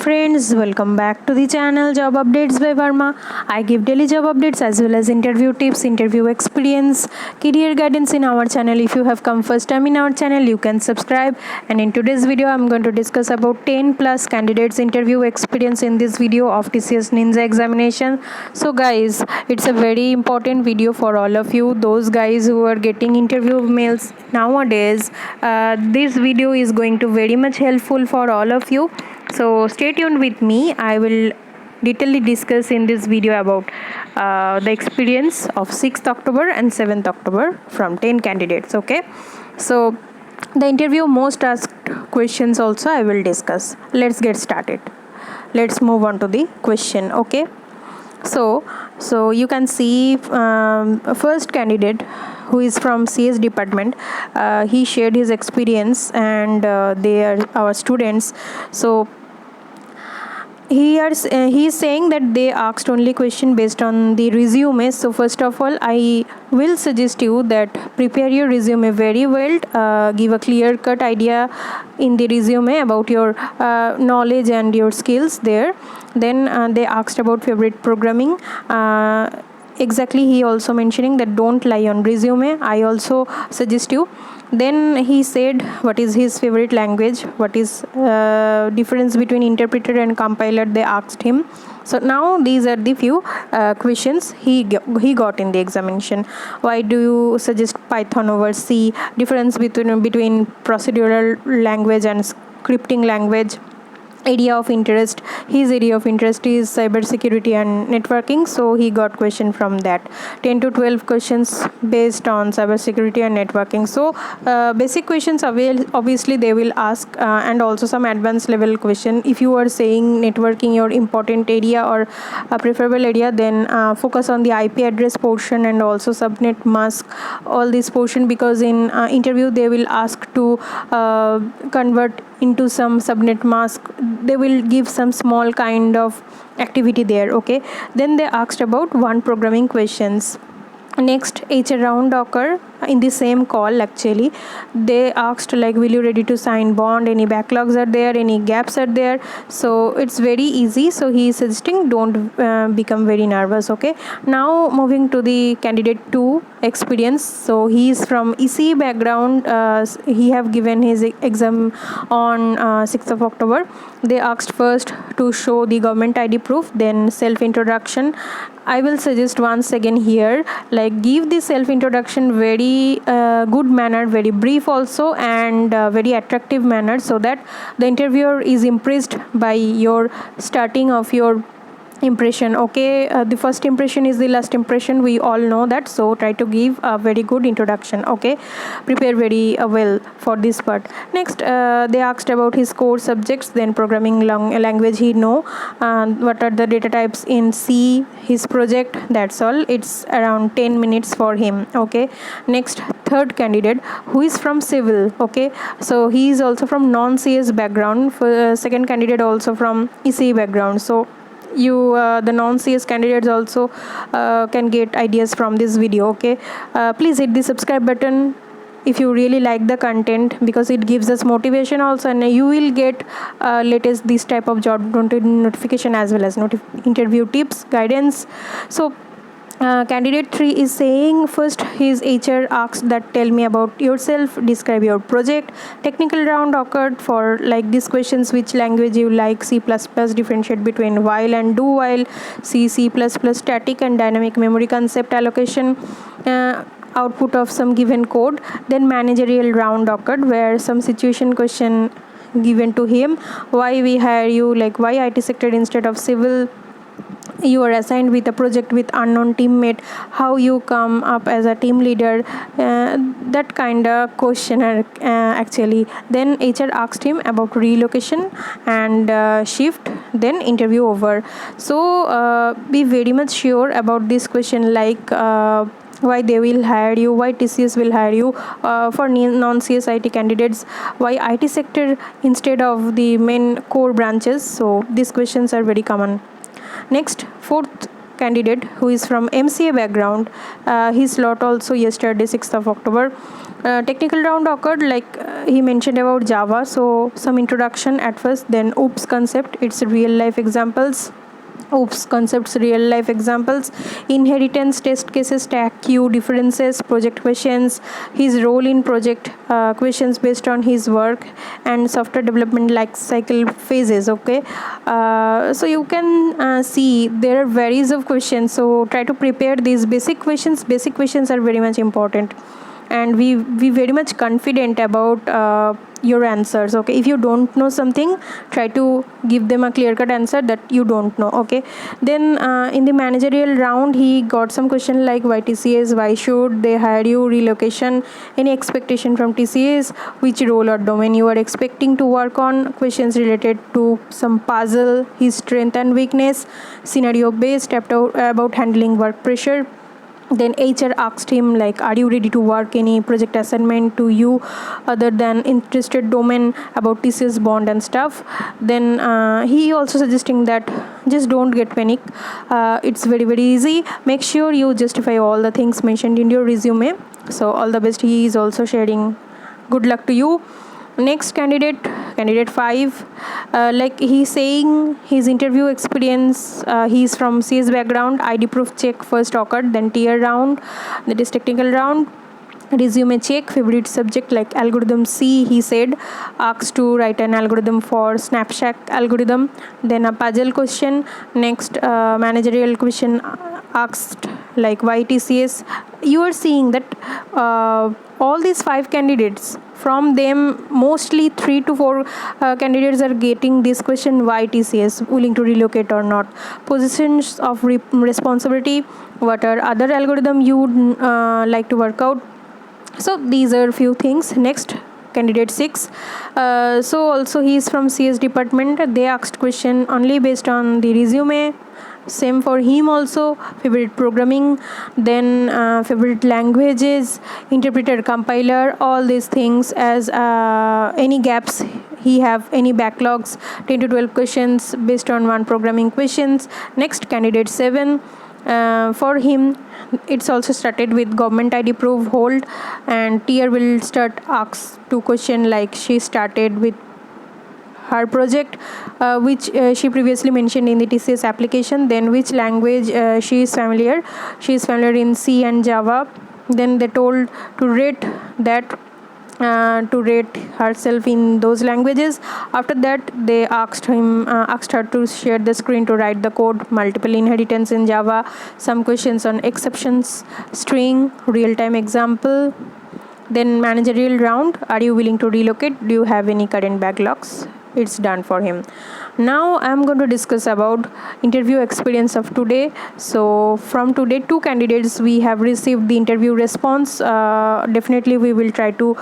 Friends, welcome back to the channel Job Updates by Verma. I give daily job updates as well as interview tips, interview experience, career guidance in our channel. If you have come first time in our channel, you can subscribe. And in today's video, I'm going to discuss about 10 plus candidates interview experience in this video of TCS Ninja examination. So guys, it's a very important video for all of you, those guys who are getting interview mails nowadays. This video is going to very much helpful for all of you. So stay tuned with me. I will detailedly discuss in this video about the experience of 6th October and 7th October from 10 candidates. Okay, so the interview most asked questions also I will discuss. Let's get started. Let's move on to the question. Okay, so you can see first candidate who is from CS department. He shared his experience and they are our students. So he is saying that they asked only question based on the resume. So first of all, I will suggest you that prepare your resume very well. Give a clear cut idea in the resume about your knowledge and your skills there. Then they asked about favorite programming. Exactly, he also mentioning that don't lie on resume. I also suggest you. Then he said what is his favorite language, what is difference between interpreter and compiler, they asked him. So now these are the few questions he got in the examination. Why do you suggest Python over C? Difference between procedural language and scripting language. Area of interest, his area of interest is cybersecurity and networking, so he got question from that. 10 to 12 questions based on cybersecurity and networking. So basic questions obviously they will ask, and also some advanced level question. If you are saying networking your important area or a preferable area, then focus on the IP address portion and also subnet mask, all this portion, because in interview they will ask to convert into some subnet mask. They will give some small kind of activity there. Okay, then they asked about one programming questions. Next, HR round occur in the same call. Actually, they asked like, will you ready to sign bond, any backlogs are there, any gaps are there. So it's very easy. So he is suggesting don't become very nervous. Okay, now moving to the candidate 2 experience. So he is from EC background. He have given his exam on 6th of October. They asked first to show the government ID proof, then self introduction. I will suggest once again here, like, give the self introduction very good manner, very brief also, and very attractive manner, so that the interviewer is impressed by your starting of your impression. Okay, the first impression is the last impression, we all know that. So try to give a very good introduction. Okay, prepare very well for this part. Next, they asked about his core subjects, then programming language he know, what are the data types in C, his project, that's all. It's around 10 minutes for him. Okay, next, third candidate who is from civil. Okay, so he is also from non-CS background. For second candidate also from EC background. So you the non-CS candidates also can get ideas from this video. Okay, please hit the subscribe button if you really like the content, because it gives us motivation also, and you will get latest this type of job notification as well as interview tips, guidance. So candidate 3 is saying first his HR asked that tell me about yourself, describe your project. Technical round occurred for like these questions, which language you like, C++, differentiate between while and do while, C++, static and dynamic memory concept allocation, output of some given code. Then managerial round occurred where some situation question given to him, why we hire you, like why IT sector instead of civil, you are assigned with a project with unknown teammate, how you come up as a team leader, that kind of questionnaire actually. Then HR asked him about relocation and shift, then interview over. So be very much sure about this question, like why they will hire you, why TCS will hire you. For non-CS IT candidates, why IT sector instead of the main core branches. So these questions are very common. Next, fourth candidate who is from MCA background. His slot also yesterday 6th of October. Technical round occurred, like he mentioned about Java, so some introduction at first, then OOPS concept, it's real life examples. OOPS concepts, real life examples, inheritance, test cases, tag queue, differences, project questions, his role in project, questions based on his work, and software development life cycle phases. Okay, so you can see there are varieties of questions, so try to prepare these basic questions. Basic questions are very much important, and we very much confident about your answers. Okay, if you don't know something, try to give them a clear cut answer that you don't know. Okay, then in the managerial round, he got some question like why TCS, why should they hire you, relocation, any expectation from TCS, which role or domain you are expecting to work on, questions related to some puzzle, his strength and weakness, scenario based about handling work pressure. Then HR asked him like, are you ready to work any project assignment to you other than interested domain about TCS bond and stuff. Then he also suggesting that just don't get panic, it's very easy, make sure you justify all the things mentioned in your resume. So all the best. He is also sharing good luck to you. Next candidate 5, like he's saying his interview experience, he's from CS background. ID proof check first occurred, then tier round, that is technical round. Resume check, favorite subject like algorithm C, he said, asked to write an algorithm for Snapshot algorithm. Then a puzzle question. Next managerial question asked like why TCS. You are seeing that all these 5 candidates, from them mostly 3 to 4 candidates are getting this question, why TCS, willing to relocate or not, positions of responsibility, what are other algorithm you would like to work out. So these are few things. Next candidate 6, so also he is from CS department. They asked question only based on the resume. Same for him also, favorite programming, then favorite languages, interpreter, compiler, all these things, as any gaps he have, any backlogs, 10 to 12 questions based on one programming questions. Next candidate 7, for him it's also started with government ID proof hold, and tier will start asks 2 question like she started with her project, which she previously mentioned in the TCS application, then which language she is familiar. She is familiar in C and Java. Then they told to rate that, to rate herself in those languages. After that they asked her to share the screen to write the code, multiple inheritance in Java, some questions on exceptions, string, real-time example. Then managerial round, are you willing to relocate, do you have any current backlogs. It's done for him. Now I'm going to discuss about interview experience of today. So from today, 2 candidates we have received the interview response. Definitely we will try to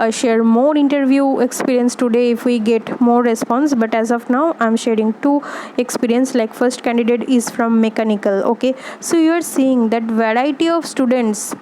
share more interview experience today if we get more response, but as of now I'm sharing 2 experience. Like first candidate is from mechanical. Okay, so you are seeing that variety of students.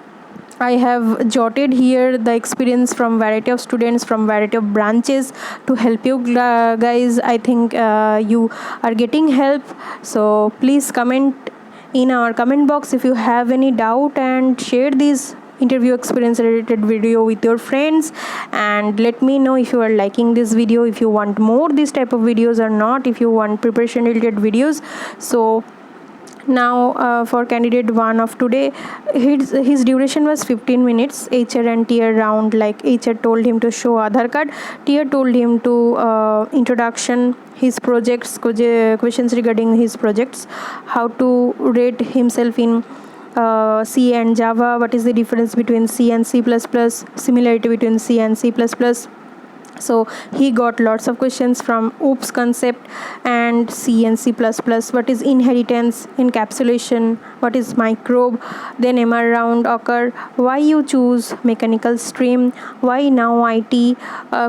I have jotted here the experience from variety of students from variety of branches to help you guys. I think you are getting help. So please comment in our comment box if you have any doubt, and share this interview experience related video with your friends, and let me know if you are liking this video, if you want more this type of videos or not, if you want preparation related videos. So now for candidate 1 of today, his duration was 15 minutes. HR and tier round, like HR told him to show Aadhaar card, tier told him to introduction his projects, questions regarding his projects, how to rate himself in C and Java, what is the difference between C and C++, similarity between C and C++. So he got lots of questions from OOPS concept and C and C++. What is inheritance, encapsulation, what is microbe. Then MR round occur, why you choose mechanical stream, why now IT,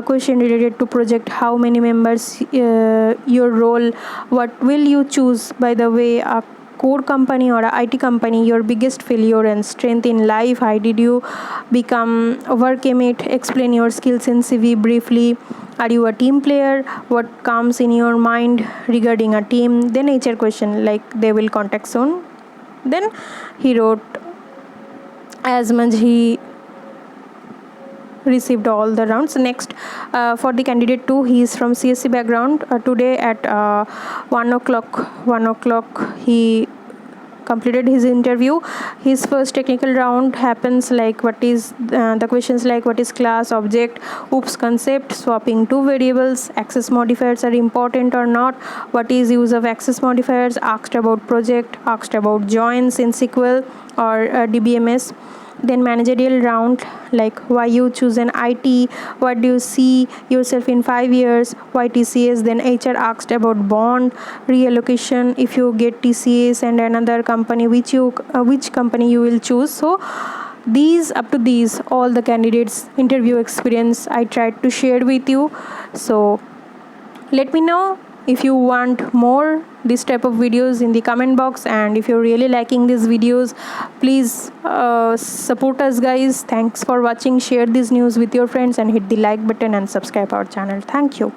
question related to project, how many members, your role, what will you choose. By the way, a core company or a IT company, your biggest failure and strength in life, how did you become overcame it, explain your skills in CV briefly, are you a team player, what comes in your mind regarding a team. Then HR question like they will contact soon. Then he wrote as much he received all the rounds. Next, for the candidate 2, he is from CSC background. Today at 1 o'clock he completed his interview. His first technical round happens like what is the questions like what is class, object, oops concept, swapping two variables, access modifiers are important or not, what is use of access modifiers, asked about project, asked about joins in SQL or DBMS. Then managerial round like why you choose an IT, what do you see yourself in 5 years, why TCS. Then HR asked about bond reallocation, if you get TCS and another company, which company you will choose. So these all the candidates interview experience I tried to share with you. So let me know if you want more this type of videos in the comment box, and if you're really liking these videos, please support us guys. Thanks for watching. Share this news with your friends and hit the like button and subscribe our channel. Thank you.